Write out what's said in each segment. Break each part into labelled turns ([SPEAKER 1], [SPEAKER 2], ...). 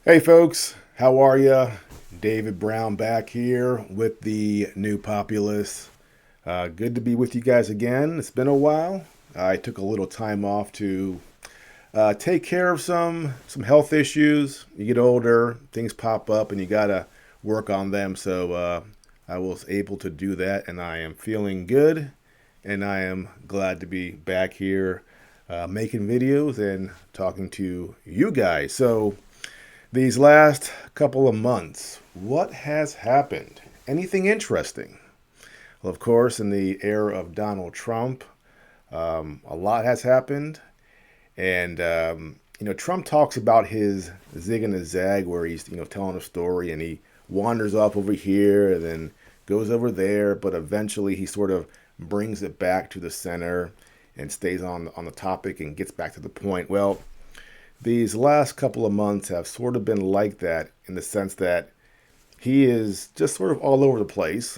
[SPEAKER 1] Hey folks, how are ya? David Brown back here with the New Populace. Good to be with you guys again. It's been a while. I took a little time off to take care of some health issues. You get older, things pop up, and you gotta work on them. So I was able to do that, and I am feeling good, and I am glad to be back here making videos and talking to you guys. So these last couple of months, what has happened? Anything interesting? Well, of course, in the era of Donald Trump, a lot has happened. And, Trump talks about his zig and a zag where he's, telling a story and he wanders off over here and then goes over there. But eventually he sort of brings it back to the center and stays on the topic and gets back to the point. Well, these last couple of months have sort of been like that in the sense that he is just sort of all over the place.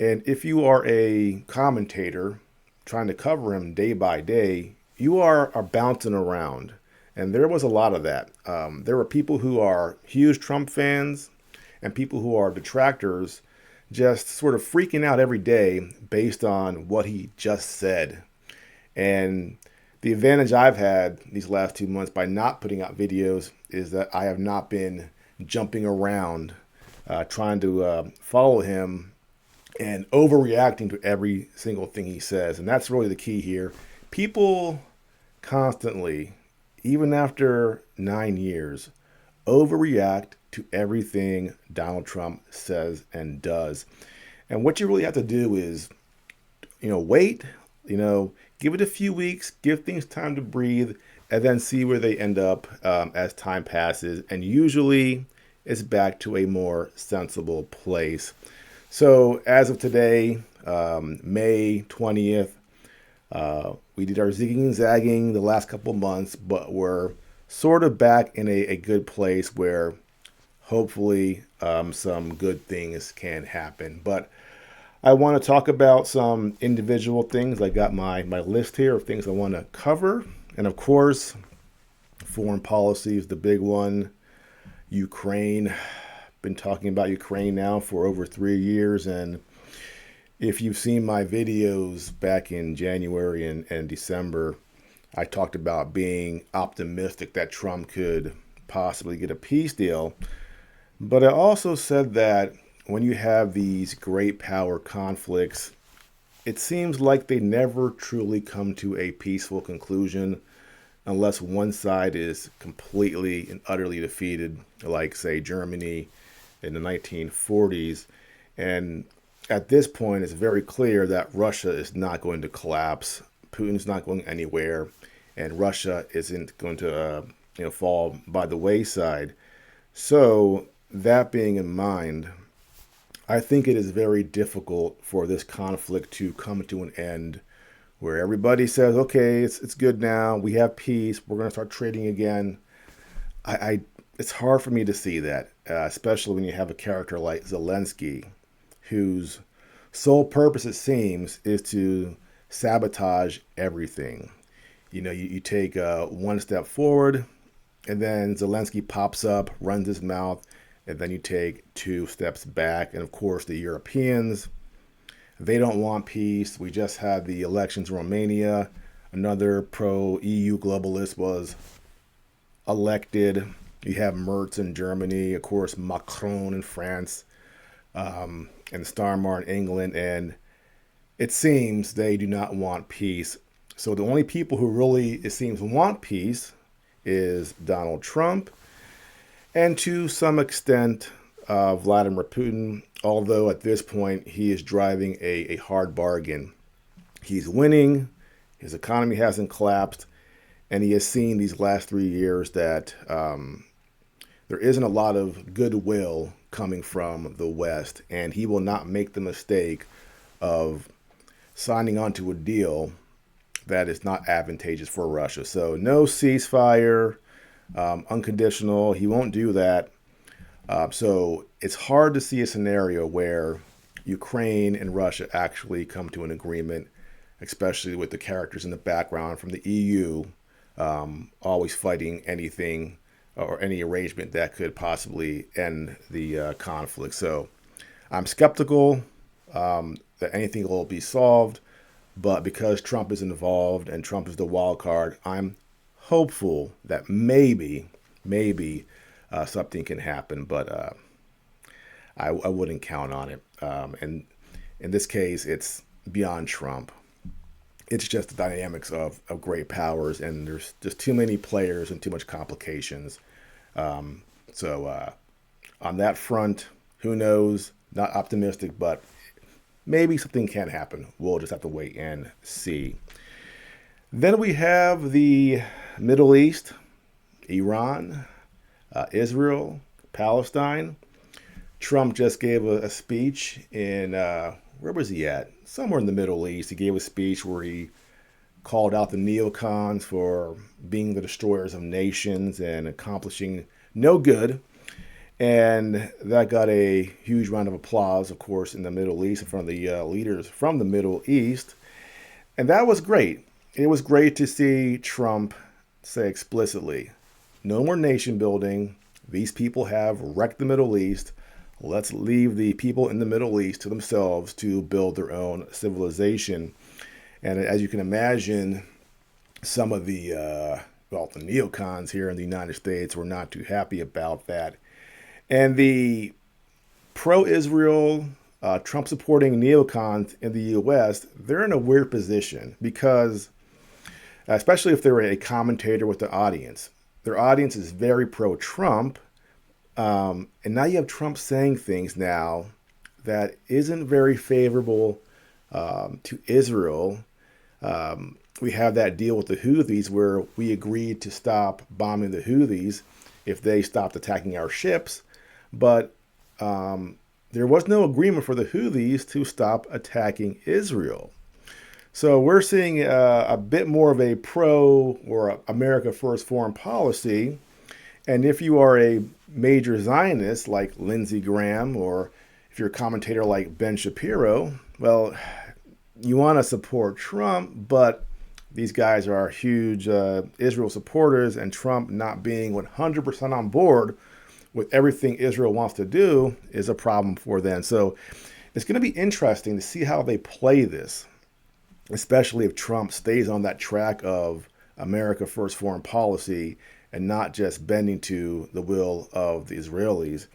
[SPEAKER 1] And if you are a commentator trying to cover him day by day, you are bouncing around. And there was a lot of that. There were people who are huge Trump fans and people who are detractors just sort of freaking out every day based on what he just said. And the advantage I've had these last 2 months by not putting out videos is that I have not been jumping around trying to follow him and overreacting to every single thing he says. And that's really the key here. People constantly, even after 9 years, overreact to everything Donald Trump says and does. And what you really have to do is, wait, give it a few weeks, give things time to breathe, and then see where they end up as time passes. And usually it's back to a more sensible place. So as of today, May 20th, we did our zigging and zagging the last couple months, but we're sort of back in a good place where hopefully some good things can happen. But I want to talk about some individual things. I got my list here of things I want to cover. And of course, foreign policy is the big one. Ukraine. Been talking about Ukraine now for over 3 years. And if you've seen my videos back in January and December, I talked about being optimistic that Trump could possibly get a peace deal. But I also said that when you have these great power conflicts, it seems like they never truly come to a peaceful conclusion unless one side is completely and utterly defeated, like, say, Germany in the 1940s. And at this point, it's very clear that Russia is not going to collapse. Putin's not going anywhere, and Russia isn't going to, fall by the wayside. So, that being in mind, I think it is very difficult for this conflict to come to an end where everybody says, okay, it's good now. We have peace. We're going to start trading again. It's hard for me to see that, especially when you have a character like Zelensky, whose sole purpose, it seems, is to sabotage everything. You take one step forward, and then Zelensky pops up, runs his mouth, and then you take two steps back. And of course, the Europeans, they don't want peace. We just had the elections in Romania. Another pro-EU globalist was elected. You have Merz in Germany, of course, Macron in France, and Starmer in England. And it seems they do not want peace. So the only people who really, it seems, want peace is Donald Trump, and to some extent, Vladimir Putin, although at this point he is driving a hard bargain. He's winning, his economy hasn't collapsed, and he has seen these last 3 years that there isn't a lot of goodwill coming from the West, and he will not make the mistake of signing on to a deal that is not advantageous for Russia. So no ceasefire, unconditional. He won't do that. So it's hard to see a scenario where Ukraine and Russia actually come to an agreement, especially with the characters in the background from the EU always fighting anything or any arrangement that could possibly end the conflict. So I'm skeptical that anything will be solved, but because Trump is involved and Trump is the wild card, I'm hopeful that maybe something can happen, but I wouldn't count on it. And in this case, it's beyond Trump. It's just the dynamics of great powers, and there's just too many players and too much complications. So on that front, who knows? Not optimistic, but maybe something can happen. We'll just have to wait and see. Then we have the Middle East, Iran, Israel, Palestine. Trump just gave a speech in, where was he at? Somewhere in the Middle East. He gave a speech where he called out the neocons for being the destroyers of nations and accomplishing no good. And that got a huge round of applause, of course, in the Middle East in front of the leaders from the Middle East. And that was great. It was great to see Trump say explicitly, no more nation building. These people have wrecked the Middle East. Let's leave the people in the Middle East to themselves to build their own civilization. And as you can imagine, some of the neocons here in the United States were not too happy about that. And the pro-Israel, Trump-supporting neocons in the U.S., they're in a weird position because, especially if they're a commentator with the audience, their audience is very pro-Trump. And now you have Trump saying things now that isn't very favorable to Israel. We have that deal with the Houthis where we agreed to stop bombing the Houthis if they stopped attacking our ships. But there was no agreement for the Houthis to stop attacking Israel. So we're seeing a bit more of a pro or America First foreign policy. And if you are a major Zionist like Lindsey Graham, or if you're a commentator like Ben Shapiro, well, you want to support Trump, but these guys are huge Israel supporters, and Trump not being 100% on board with everything Israel wants to do is a problem for them. So it's going to be interesting to see how they play this, especially if Trump stays on that track of America First foreign policy and not just bending to the will of the Israelis.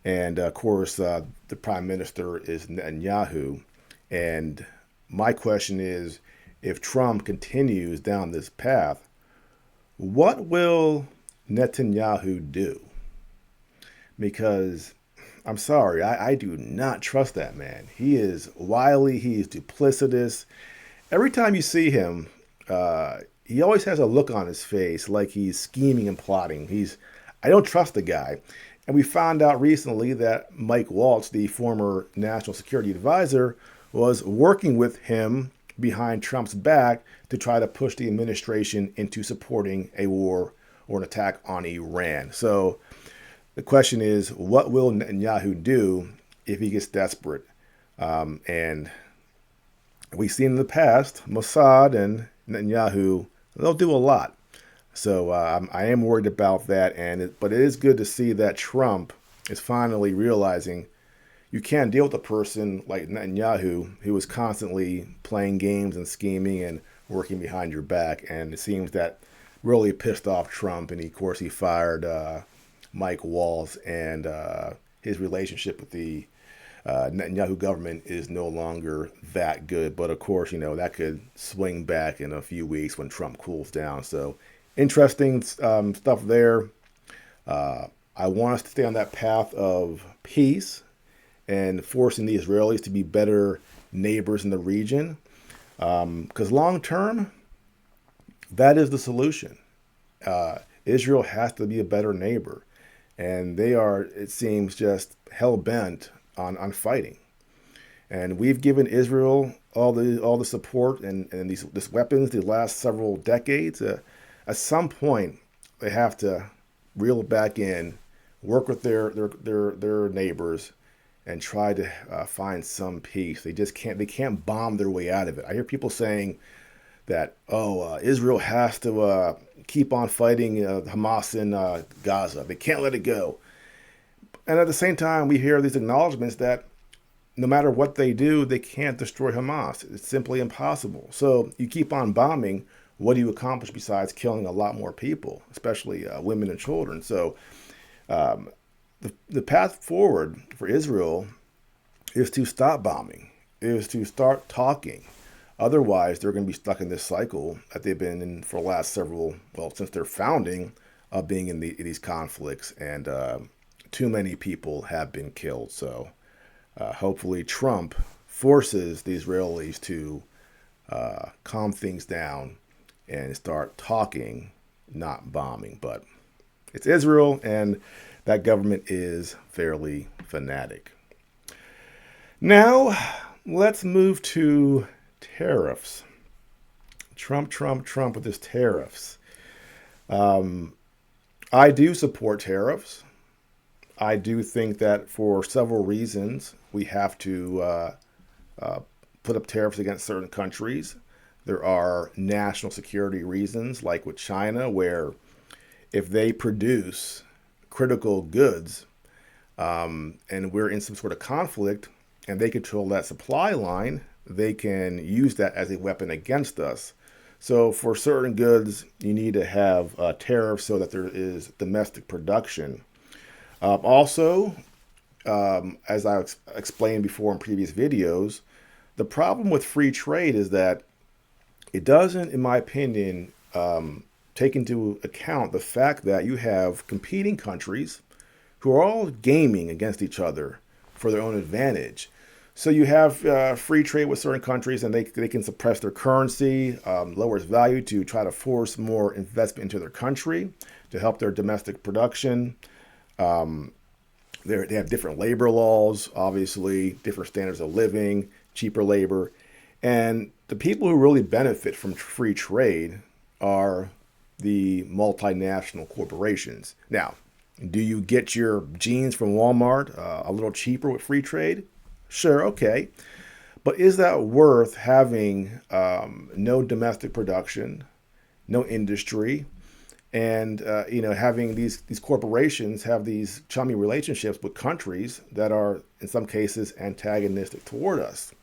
[SPEAKER 1] And of course, the prime minister is Netanyahu. And my question is, if Trump continues down this path, what will Netanyahu do? Because I'm sorry, I do not trust that man. He is wily, he is duplicitous. Every time you see him, he always has a look on his face like he's scheming and plotting. I don't trust the guy. And we found out recently that Mike Waltz, the former national security advisor, was working with him behind Trump's back to try to push the administration into supporting a war or an attack on Iran. So the question is, what will Netanyahu do if he gets desperate? And we've seen in the past, Mossad and Netanyahu, they'll do a lot. So I am worried about that. But it is good to see that Trump is finally realizing you can't deal with a person like Netanyahu who is constantly playing games and scheming and working behind your back. And it seems that really pissed off Trump. And of course, he fired Mike Waltz, and his relationship with the Netanyahu government is no longer that good. But of course, that could swing back in a few weeks when Trump cools down. So interesting stuff there. I want us to stay on that path of peace and forcing the Israelis to be better neighbors in the region. Because long term, that is the solution. Israel has to be a better neighbor. And they are, it seems, just hell-bent on fighting. And we've given Israel all the support and these weapons the last several decades. At some point, they have to reel it back in, work with their neighbors, and try to find some peace. They can't bomb their way out of it. I hear people saying that, Israel has to keep on fighting Hamas in Gaza. They can't let it go. And at the same time, we hear these acknowledgments that no matter what they do, they can't destroy Hamas. It's simply impossible. So you keep on bombing. What do you accomplish besides killing a lot more people, especially women and children? So the path forward for Israel is to stop bombing, is to start talking. Otherwise, they're going to be stuck in this cycle that they've been in for the last since their founding, of being in these conflicts, and too many people have been killed. So hopefully Trump forces the Israelis to calm things down and start talking, not bombing. But it's Israel, and that government is fairly fanatic. Now, let's move to tariffs. Trump with his tariffs. I do support tariffs. I do think that for several reasons, we have to put up tariffs against certain countries. There are national security reasons, like with China, where if they produce critical goods and we're in some sort of conflict and they control that supply line, they can use that as a weapon against us. So for certain goods, you need to have tariffs so that there is domestic production. Also, as I explained before in previous videos, the problem with free trade is that it doesn't, in my opinion, take into account the fact that you have competing countries who are all gaming against each other for their own advantage. So you have free trade with certain countries, and they can suppress their currency, lower its value to try to force more investment into their country to help their domestic production. They have different labor laws, obviously, different standards of living, cheaper labor. And the people who really benefit from free trade are the multinational corporations. Now, do you get your jeans from Walmart a little cheaper with free trade? Sure, okay. But is that worth having no domestic production, no industry, and having these corporations have these chummy relationships with countries that are, in some cases, antagonistic toward us?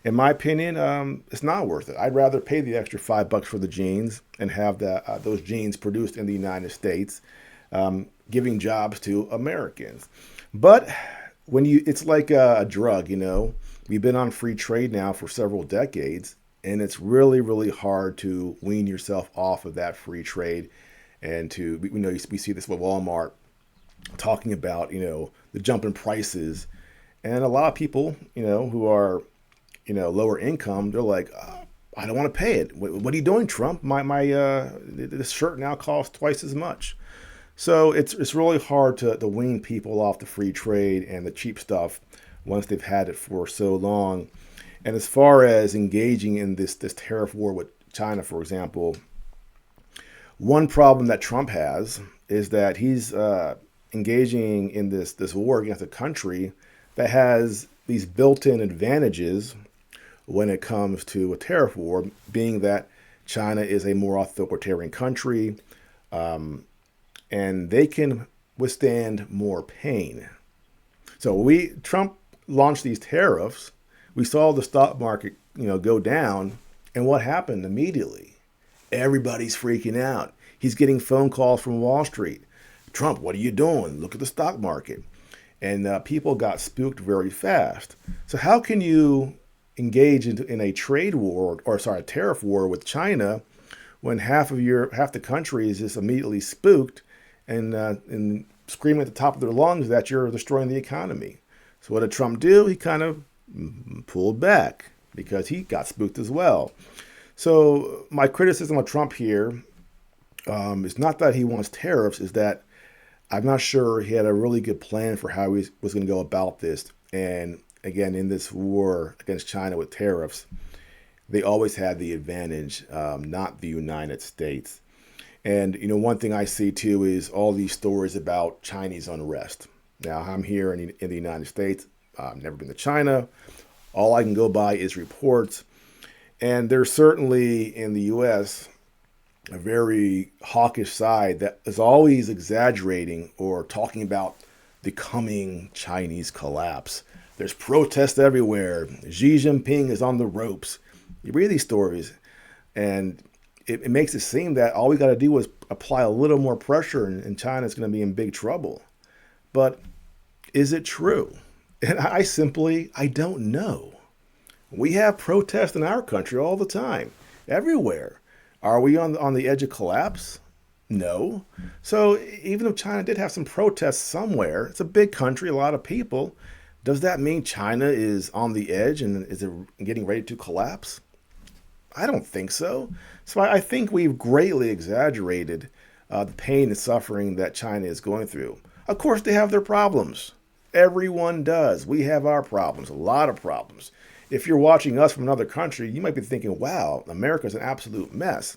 [SPEAKER 1] In my opinion, it's not worth it. I'd rather pay the extra $5 for the jeans and have those jeans produced in the United States, giving jobs to Americans. But it's like a drug, We've been on free trade now for several decades, and it's really, really hard to wean yourself off of that free trade. And we see this with Walmart talking about, the jump in prices. And a lot of people, who are, lower income, they're like, I don't want to pay it. What are you doing, Trump? This shirt now costs twice as much. So it's really hard to wean people off the free trade and the cheap stuff once they've had it for so long. And as far as engaging in this tariff war with China, for example, one problem that Trump has is that he's engaging in this war against a country that has these built-in advantages when it comes to a tariff war, being that China is a more authoritarian country, and they can withstand more pain. So Trump launched these tariffs. We saw the stock market, go down, and what happened immediately? Everybody's freaking out. He's getting phone calls from Wall Street. Trump, what are you doing? Look at the stock market. And people got spooked very fast. So how can you engage in a trade war, a tariff war with China when half the country is just immediately spooked and screaming at the top of their lungs that you're destroying the economy? So what did Trump do? He kind of pulled back because he got spooked as well. So my criticism of Trump here is not that he wants tariffs, is that I'm not sure he had a really good plan for how he was going to go about this. And again, in this war against China with tariffs, they always had the advantage, not the United States. And, one thing I see too is all these stories about Chinese unrest. Now, I'm here in the United States. I've never been to China. All I can go by is reports. And there's certainly in the U.S. a very hawkish side that is always exaggerating or talking about the coming Chinese collapse. There's protests everywhere. Xi Jinping is on the ropes. You read these stories, and it makes it seem that all we got to do is apply a little more pressure, and China's going to be in big trouble. But is it true? And I don't know. We have protests in our country all the time, everywhere. Are we on the edge of collapse? No. So even if China did have some protests somewhere, it's a big country, a lot of people. Does that mean China is on the edge and is it getting ready to collapse? I don't think so. So I think we've greatly exaggerated the pain and suffering that China is going through. Of course, they have their problems. Everyone does. We have our problems, a lot of problems. If you're watching us from another country, you might be thinking, wow, America's an absolute mess.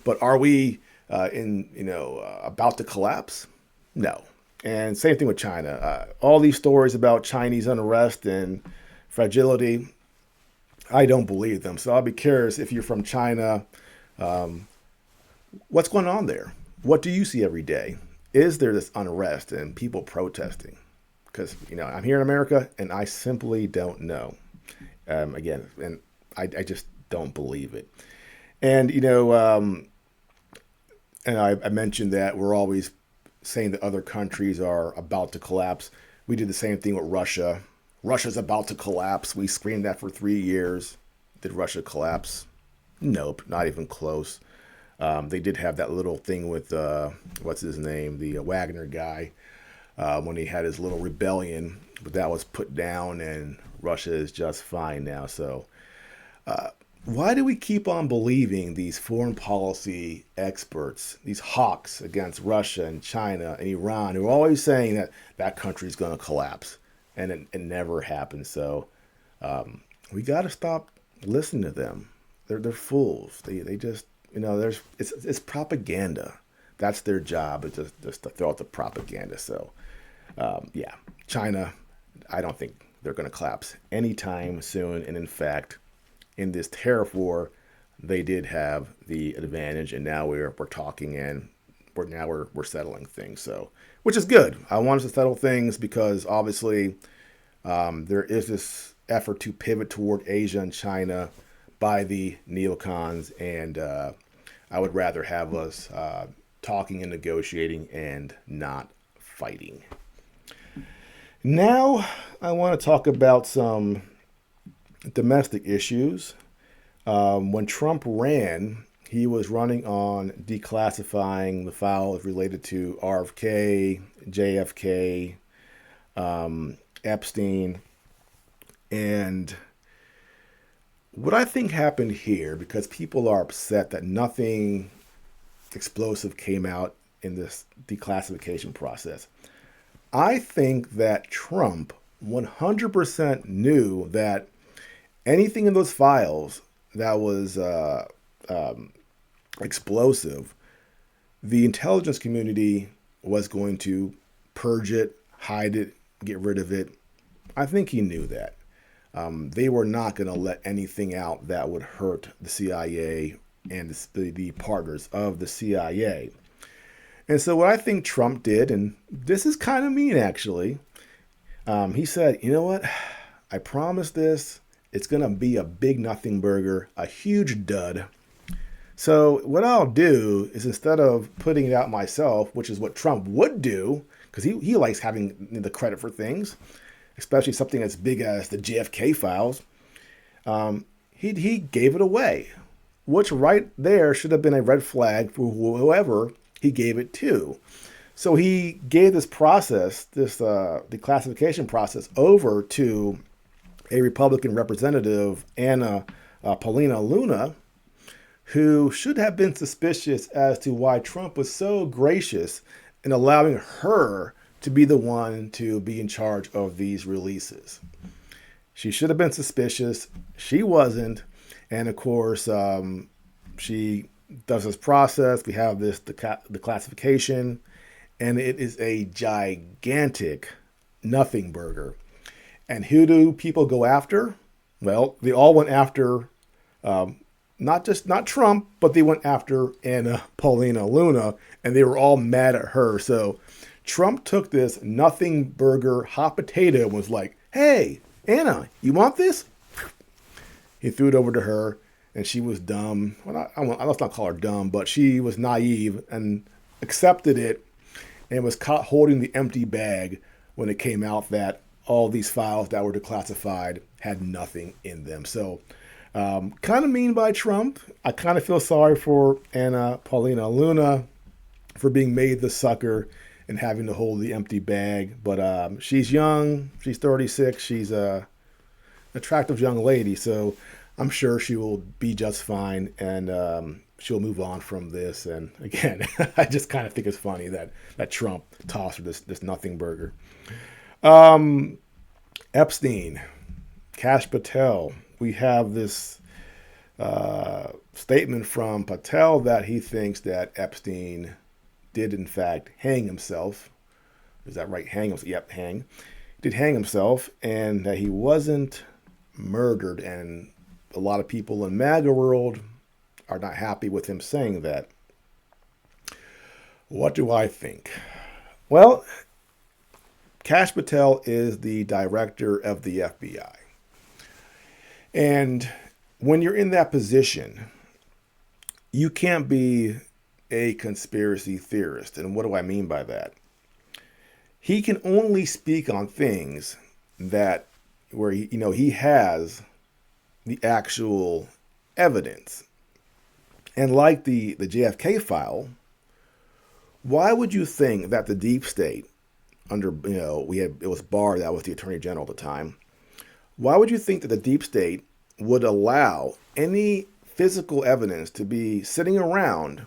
[SPEAKER 1] But are we about to collapse? No. And same thing with China. All these stories about Chinese unrest and fragility, I don't believe them. So I'll be curious if you're from China, what's going on there? What do you see every day? Is there this unrest and people protesting? Because, I'm here in America and I simply don't know. Again, and I just don't believe it. And, and I mentioned that we're always saying that other countries are about to collapse. We did the same thing with Russia. Russia's about to collapse. We screamed that for 3 years. Did Russia collapse? Nope, not even close. They did have that little thing with, what's his name, the Wagner guy, when he had his little rebellion, but that was put down and Russia is just fine now. So why do we keep on believing these foreign policy experts, these hawks against Russia and China and Iran, who are always saying that that country is going to collapse, and it never happens? So we got to stop listening to them. They're fools. They just it's propaganda. That's their job. It's just to throw out the propaganda. So China, I don't think they're going to collapse anytime soon. And in fact, in this tariff war, they did have the advantage, and now we're talking, and we're settling things. So, which is good. I want us to settle things because obviously there is this effort to pivot toward Asia and China by the neocons, and I would rather have us talking and negotiating and not fighting. Now, I want to talk about some domestic issues. When Trump ran, he was running on declassifying the files related to RFK, JFK, Epstein. And what I think happened here, because people are upset that nothing explosive came out in this declassification process, I think that Trump 100% knew that anything in those files that was explosive, the intelligence community was going to purge it, hide it, get rid of it. I think he knew that. They were not going to let anything out that would hurt the CIA and the partners of the CIA. And so what I think Trump did, and this is kind of mean actually, he said, you know what, I promise this. It's going to be a big nothing burger, a huge dud. So what I'll do is, instead of putting it out myself, which is what Trump would do, because he likes having the credit for things, especially something as big as the JFK files, he gave it away, which right there should have been a red flag for whoever he gave it to. So he gave this process, this declassification process, over to a Republican representative, Anna Paulina Luna, who should have been suspicious as to why Trump was so gracious in allowing her to be the one to be in charge of these releases. She should have been suspicious. She wasn't. And of course, she does this process. We have this declassification, and it is a gigantic nothing burger. And who do people go after? Well, they all went after Not Trump, but they went after Anna Paulina Luna, and they were all mad at her. So Trump took this nothing burger hot potato and was like, "Hey, Anna, you want this?" He threw it over to her, and she was dumb. Well, let's not call her dumb, but she was naive and accepted it, and was caught holding the empty bag when it came out that all these files that were declassified had nothing in them. So kind of mean by Trump. I kind of feel sorry for Anna Paulina Luna for being made the sucker and having to hold the empty bag. But she's young. She's 36. She's a attractive young lady. So I'm sure she will be just fine, and she'll move on from this. And again, I just kind of think it's funny that Trump tossed her this nothing burger. Epstein, Kash Patel. We have this statement from Patel that he thinks that Epstein did in fact hang himself. Is that right? Hang himself? Yep, hang. He did hang himself, and that he wasn't murdered. And a lot of people in MAGA world are not happy with him saying that. What do I think? Well, Kash Patel is the director of the FBI. And when you're in that position, you can't be a conspiracy theorist. And what do I mean by that? He can only speak on things that where he has the actual evidence. And like the JFK file, why would you think that the deep state under, it was Barr that was the Attorney General at the time. Why would you think that the deep state would allow any physical evidence to be sitting around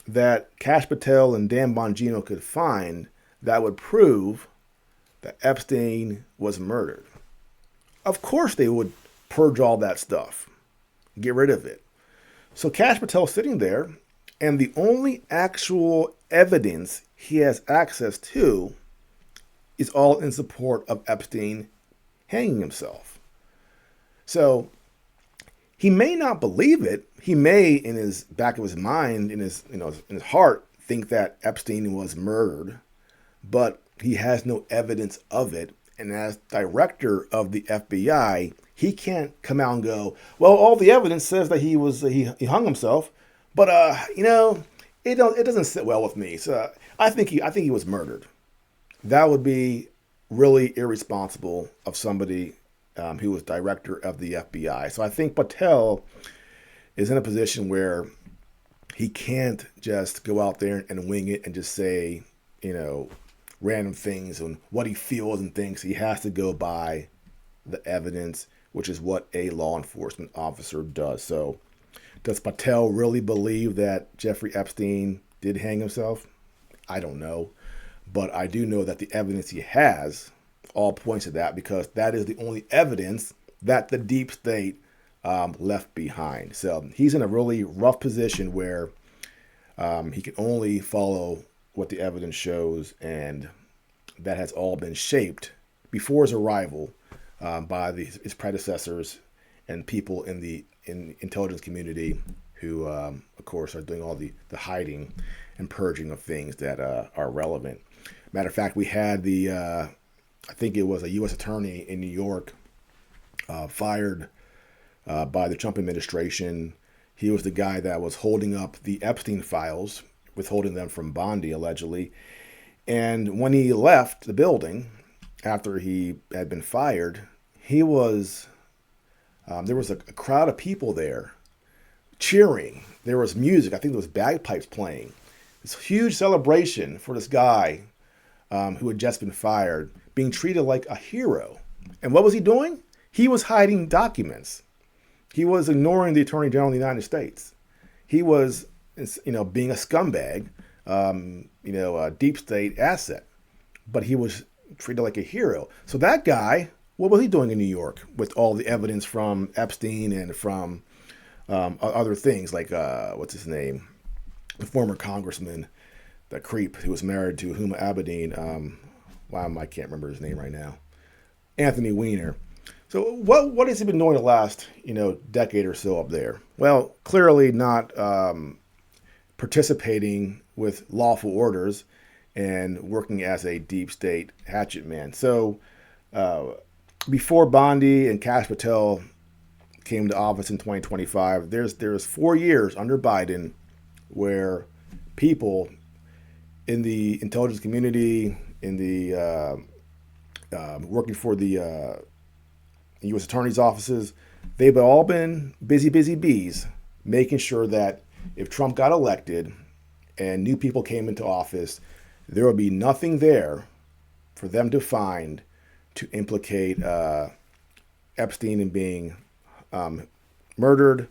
[SPEAKER 1] that Kash Patel and Dan Bongino could find that would prove that Epstein was murdered? Of course they would purge all that stuff, get rid of it. So Kash Patel's sitting there, and the only actual evidence he has access to is all in support of Epstein hanging himself. So he may not believe it. He may, in his back of his mind, in his heart, think that Epstein was murdered, but he has no evidence of it. And as director of the FBI, he can't come out and go, well, all the evidence says that he hung himself, but it doesn't sit well with me. So I think he was murdered. That would be really irresponsible of somebody who was director of the FBI. So I think Patel is in a position where he can't just go out there and wing it and just say, random things and what he feels and thinks. He has to go by the evidence, which is what a law enforcement officer does. So does Patel really believe that Jeffrey Epstein did hang himself? I don't know. But I do know that the evidence he has all points to that, because that is the only evidence that the deep state left behind. So he's in a really rough position where he can only follow what the evidence shows, and that has all been shaped before his arrival by his predecessors and people in the intelligence community who, of course, are doing all the hiding and purging of things that are relevant. Matter of fact, we had I think it was a U.S. attorney in New York fired by the Trump administration. He was the guy that was holding up the Epstein files, withholding them from Bondi, allegedly. And when he left the building after he had been fired, there was a crowd of people there cheering. There was music. I think there was bagpipes playing. This huge celebration for this guy who had just been fired, being treated like a hero. And what was he doing? He was hiding documents. He was ignoring the Attorney General of the United States. He was, being a scumbag, a deep state asset. But he was treated like a hero. So that guy, what was he doing in New York with all the evidence from Epstein and from other things like, what's his name? The former congressman, the creep who was married to Huma Abedin. I can't remember his name right now. Anthony Weiner. So what has he been doing the last decade or so up there? Well, clearly not participating with lawful orders and working as a deep state hatchet man. So uh, before Bondi and Kash Patel came to office in 2025, there's 4 years under Biden where people in the intelligence community, in the working for the U.S. attorney's offices, they've all been busy bees, making sure that if Trump got elected and new people came into office, there would be nothing there for them to find to implicate Epstein in being murdered.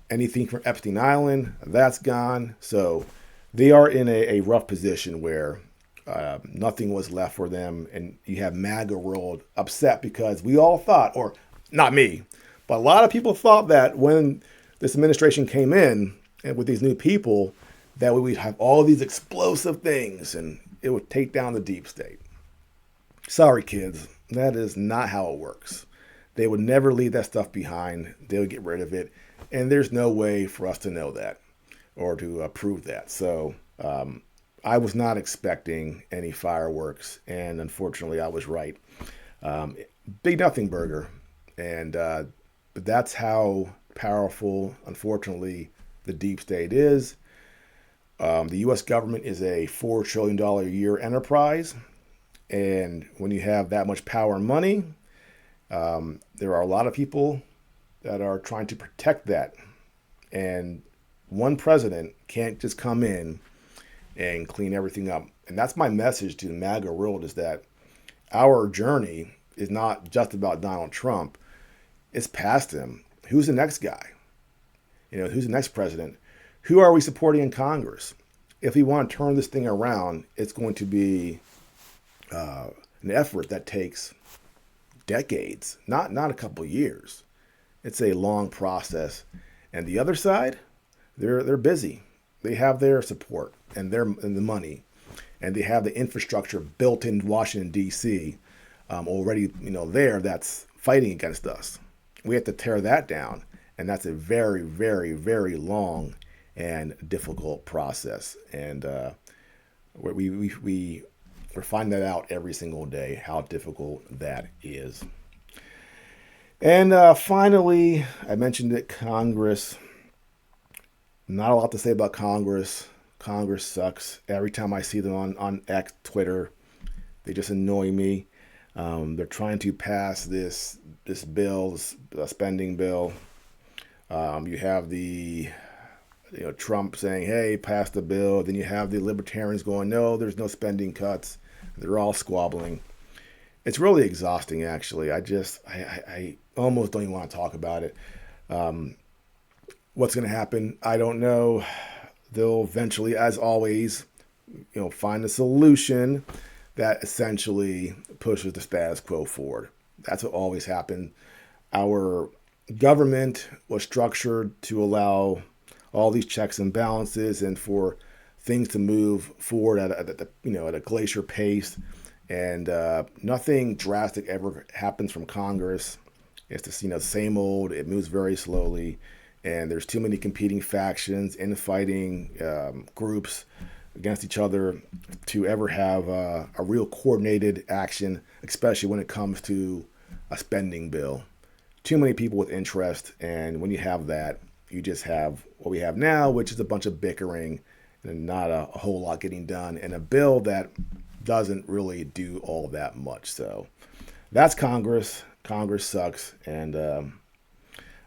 [SPEAKER 1] Anything from Epstein Island, that's gone. So they are in a rough position where nothing was left for them. And you have MAGA world upset because we all thought, or not me, but a lot of people thought that when this administration came in and with these new people, that we would have all these explosive things and it would take down the deep state. Sorry, kids, that is not how it works. They would never leave that stuff behind. They would get rid of it. And there's no way for us to know that or to prove that. So I was not expecting any fireworks. And unfortunately, I was right. Big nothing burger. And but that's how powerful, unfortunately, the deep state is. The U.S. government is a $4 trillion a year enterprise. And when you have that much power and money, there are a lot of people that are trying to protect that. And one president can't just come in and clean everything up. And that's my message to the MAGA world, is that our journey is not just about Donald Trump. It's past him. Who's the next guy? Who's the next president? Who are we supporting in Congress? If we want to turn this thing around, it's going to be an effort that takes decades, not a couple years. It's a long process. And the other side, they're busy. They have their support and the money, and they have the infrastructure built in Washington D.C. Already, there that's fighting against us. We have to tear that down, and that's a very, very, very long and difficult process. And we're finding that out every single day, how difficult that is. And finally, I mentioned that Congress. Not a lot to say about Congress. Congress sucks. Every time I see them on X, Twitter, they just annoy me. They're trying to pass this bill, this spending bill. You have the Trump saying, "Hey, pass the bill." Then you have the libertarians going, "No, there's no spending cuts." They're all squabbling. It's really exhausting, actually. I almost don't even want to talk about it. What's going to happen? I don't know. They'll eventually, as always, find a solution that essentially pushes the status quo forward. That's what always happened. Our government was structured to allow all these checks and balances and for things to move forward at a glacier pace. And nothing drastic ever happens from Congress. It's the same old. It moves very slowly. And there's too many competing factions, infighting groups against each other to ever have a real coordinated action, especially when it comes to a spending bill. Too many people with interest, and when you have that, you just have what we have now, which is a bunch of bickering and not a whole lot getting done, and a bill that doesn't really do all that much. So that's Congress. Congress sucks, and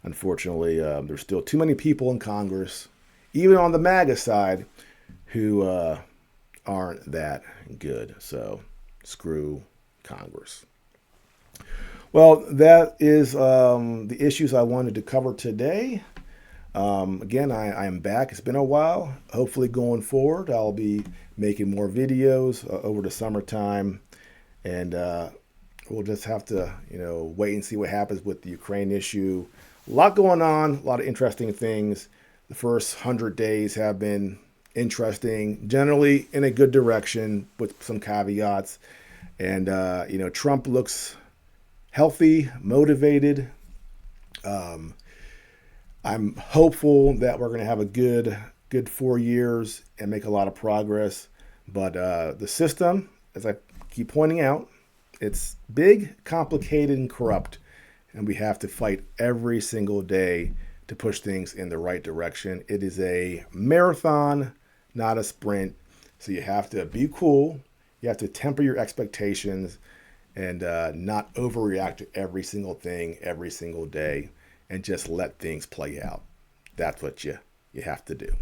[SPEAKER 1] unfortunately, there's still too many people in Congress, even on the MAGA side, who aren't that good. So screw Congress. Well, that is the issues I wanted to cover today. Again, I am back. It's been a while. Hopefully going forward, I'll be making more videos over the summertime. And we'll just have to, wait and see what happens with the Ukraine issue. A lot going on, a lot of interesting things. The first 100 days have been interesting, generally in a good direction with some caveats. And, Trump looks healthy, motivated. I'm hopeful that we're going to have a good 4 years and make a lot of progress. But the system, as I keep pointing out, it's big, complicated, and corrupt. And we have to fight every single day to push things in the right direction. It is a marathon, not a sprint. So you have to be cool. You have to temper your expectations and not overreact to every single thing every single day and just let things play out. That's what you have to do.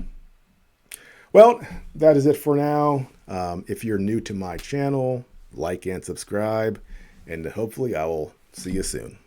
[SPEAKER 1] Well, that is it for now. If you're new to my channel, like and subscribe, and hopefully I will see you soon.